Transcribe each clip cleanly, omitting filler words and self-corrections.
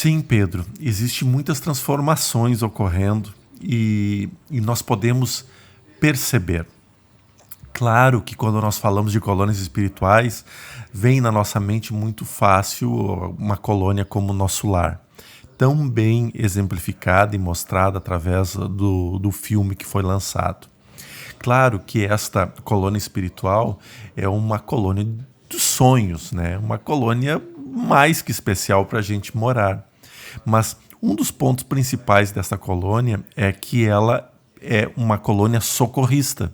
Sim, Pedro, existem muitas transformações ocorrendo e nós podemos perceber. Claro que quando nós falamos de colônias espirituais, vem na nossa mente muito fácil uma colônia como o nosso lar, tão bem exemplificada e mostrada através do filme que foi lançado. Claro que esta colônia espiritual é uma colônia dos sonhos, né? Uma colônia mais que especial para a gente morar. Mas um dos pontos principais dessa colônia é que ela é uma colônia socorrista.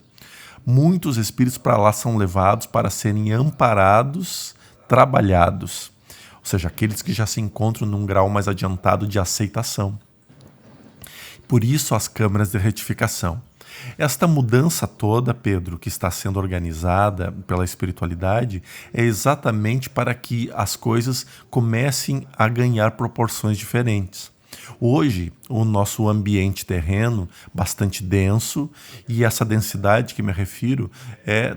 Muitos espíritos para lá são levados para serem amparados, trabalhados. Ou seja, aqueles que já se encontram num grau mais adiantado de aceitação. Por isso as câmaras de retificação. Esta mudança toda, Pedro, que está sendo organizada pela espiritualidade, é exatamente para que as coisas comecem a ganhar proporções diferentes. Hoje, o nosso ambiente terreno, bastante denso, e essa densidade que me refiro é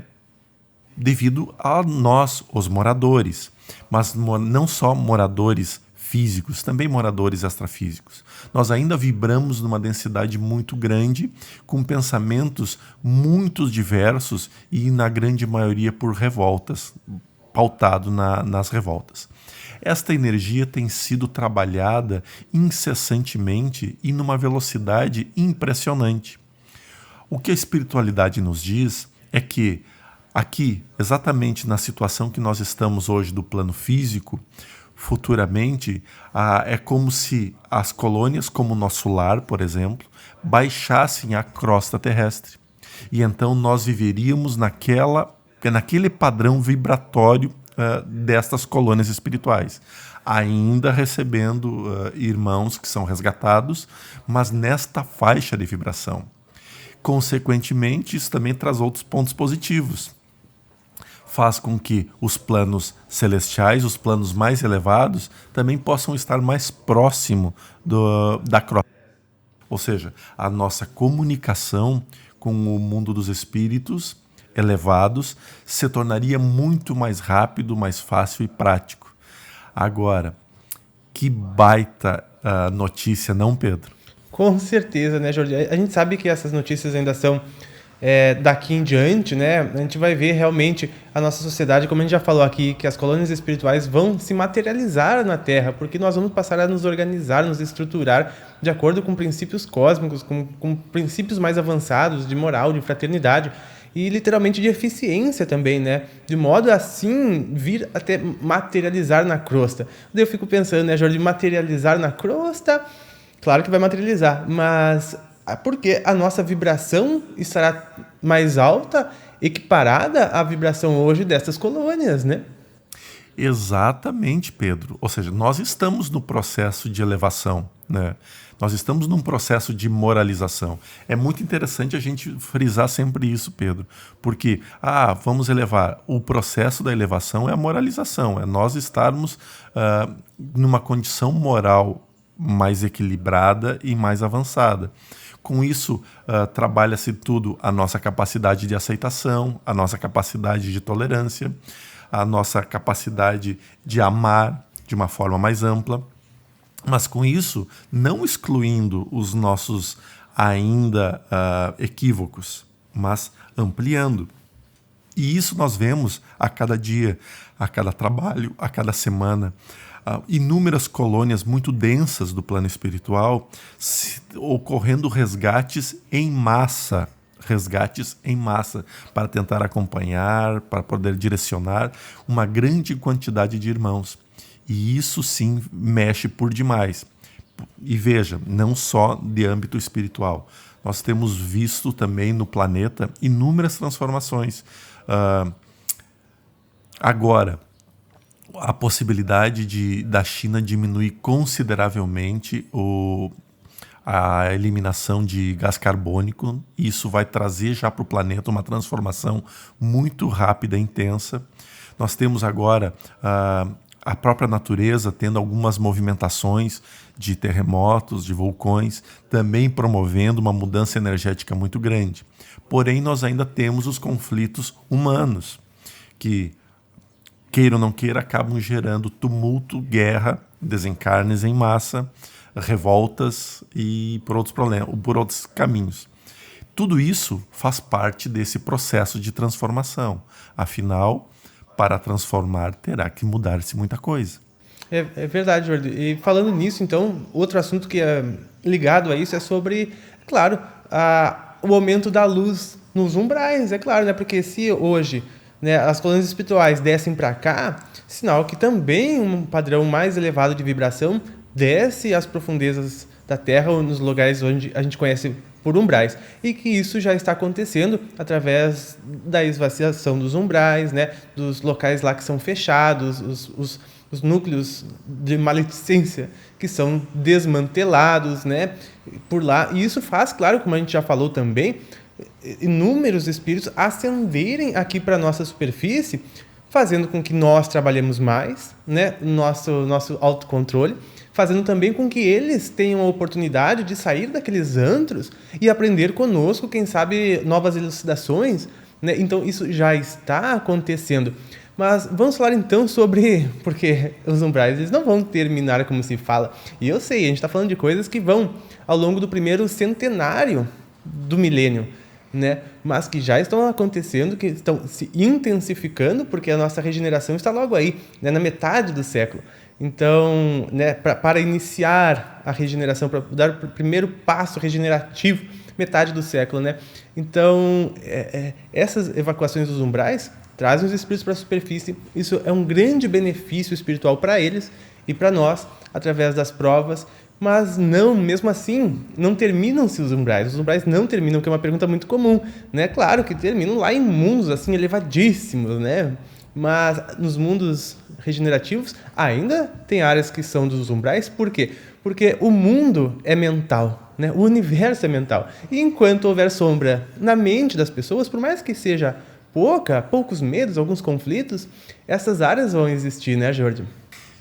devido a nós, os moradores, mas não só moradores físicos, também moradores extrafísicos. Nós ainda vibramos numa densidade muito grande, com pensamentos muito diversos e, na grande maioria, por revoltas, pautado nas revoltas. Esta energia tem sido trabalhada incessantemente e numa velocidade impressionante. O que a espiritualidade nos diz é que aqui, exatamente na situação que nós estamos hoje do plano físico, futuramente, é como se as colônias, como o nosso lar, por exemplo, baixassem a crosta terrestre. E então nós viveríamos naquele padrão vibratório destas colônias espirituais, ainda recebendo irmãos que são resgatados, mas nesta faixa de vibração. Consequentemente, isso também traz outros pontos positivos. Faz com que os planos celestiais, os planos mais elevados, também possam estar mais próximo da crosta. Ou seja, a nossa comunicação com o mundo dos espíritos elevados se tornaria muito mais rápido, mais fácil e prático. Agora, que baita notícia, não, Pedro? Com certeza, né, Jordi? A gente sabe que essas notícias ainda são daqui em diante, né? A gente vai ver realmente a nossa sociedade, como a gente já falou aqui, que as colônias espirituais vão se materializar na Terra, porque nós vamos passar a nos organizar, nos estruturar de acordo com princípios cósmicos, com princípios mais avançados de moral, de fraternidade e literalmente de eficiência também, né? De modo a, assim, vir até materializar na crosta. Daí eu fico pensando, né, Jordi, materializar na crosta, claro que vai materializar, mas porque a nossa vibração estará mais alta, equiparada à vibração hoje dessas colônias, né? Exatamente, Pedro. Ou seja, nós estamos no processo de elevação, né? Nós estamos num processo de moralização. É muito interessante a gente frisar sempre isso, Pedro, porque, vamos elevar. O processo da elevação é a moralização, é nós estarmos numa condição moral mais equilibrada e mais avançada. Com isso, trabalha-se tudo a nossa capacidade de aceitação, a nossa capacidade de tolerância, a nossa capacidade de amar de uma forma mais ampla, mas com isso não excluindo os nossos ainda equívocos, mas ampliando. E isso nós vemos a cada dia, a cada trabalho, a cada semana. Inúmeras colônias muito densas do plano espiritual ocorrendo resgates em massa para tentar acompanhar, para poder direcionar uma grande quantidade de irmãos. E isso sim mexe por demais. E veja, não só de âmbito espiritual. Nós temos visto também no planeta inúmeras transformações. Agora, a possibilidade da China diminuir consideravelmente a eliminação de gás carbônico. Isso vai trazer já para o planeta uma transformação muito rápida e intensa. Nós temos agora a própria natureza tendo algumas movimentações de terremotos, de vulcões, também promovendo uma mudança energética muito grande. Porém, nós ainda temos os conflitos humanos, que, queira ou não queira, acabam gerando tumulto, guerra desencarnes em massa, revoltas e por outros problemas, por outros caminhos. Tudo isso faz parte desse processo de transformação. Afinal, para transformar, terá que mudar-se muita coisa. É verdade, Jordi. E falando nisso, então, outro assunto que é ligado a isso é sobre, claro, o aumento da luz nos umbrais, é claro, né? Porque se hoje, né, as colônias espirituais descem para cá, sinal que também um padrão mais elevado de vibração desce às profundezas da Terra ou nos lugares onde a gente conhece por umbrais, e que isso já está acontecendo através da esvaziação dos umbrais, né, dos locais lá que são fechados, os núcleos de maledicência que são desmantelados, né, por lá. E isso faz, claro, como a gente já falou também, inúmeros espíritos ascenderem aqui para a nossa superfície, fazendo com que nós trabalhemos mais, né, nosso autocontrole, fazendo também com que eles tenham a oportunidade de sair daqueles antros e aprender conosco, quem sabe, novas elucidações, né? Então, isso já está acontecendo. Mas vamos falar então sobre... Porque os umbrais, eles não vão terminar como se fala. E eu sei, a gente está falando de coisas que vão ao longo do primeiro centenário do milênio, né? Mas que já estão acontecendo, que estão se intensificando, porque a nossa regeneração está logo aí, né? Na metade do século. Então, né, para iniciar a regeneração, para dar o primeiro passo regenerativo, metade do século, né? Então, essas evacuações dos umbrais trazem os espíritos para a superfície. Isso é um grande benefício espiritual para eles e para nós, através das provas. Mas não, mesmo assim, não terminam-se os umbrais. Os umbrais não terminam, que é uma pergunta muito comum, né? Claro que terminam lá em mundos assim elevadíssimos, né? Mas nos mundos regenerativos ainda tem áreas que são dos umbrais. Por quê? Porque o mundo é mental, né? O universo é mental. E enquanto houver sombra na mente das pessoas, por mais que seja poucos medos, alguns conflitos, essas áreas vão existir, né, Jordi?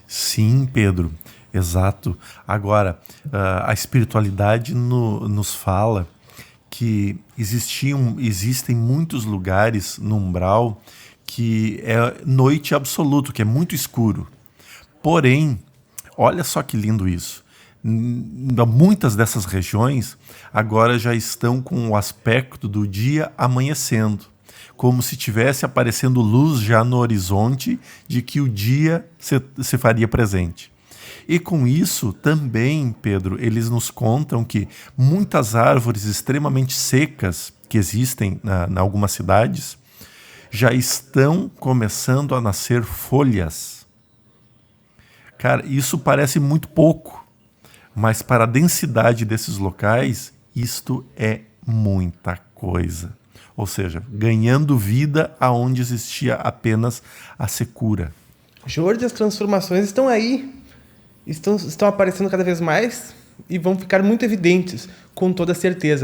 Sim, Pedro, exato. Agora, a espiritualidade nos fala que existem muitos lugares no umbral que é noite absoluta, que é muito escuro. Porém, olha só que lindo isso. Muitas dessas regiões agora já estão com o aspecto do dia amanhecendo, como se tivesse aparecendo luz já no horizonte de que o dia se faria presente. E com isso também, Pedro, eles nos contam que muitas árvores extremamente secas que existem em algumas cidades já estão começando a nascer folhas. Cara, isso parece muito pouco, mas para a densidade desses locais, isto é muita coisa. Ou seja, ganhando vida aonde existia apenas a secura. Jorge, as transformações estão aí, estão aparecendo cada vez mais e vão ficar muito evidentes, com toda certeza.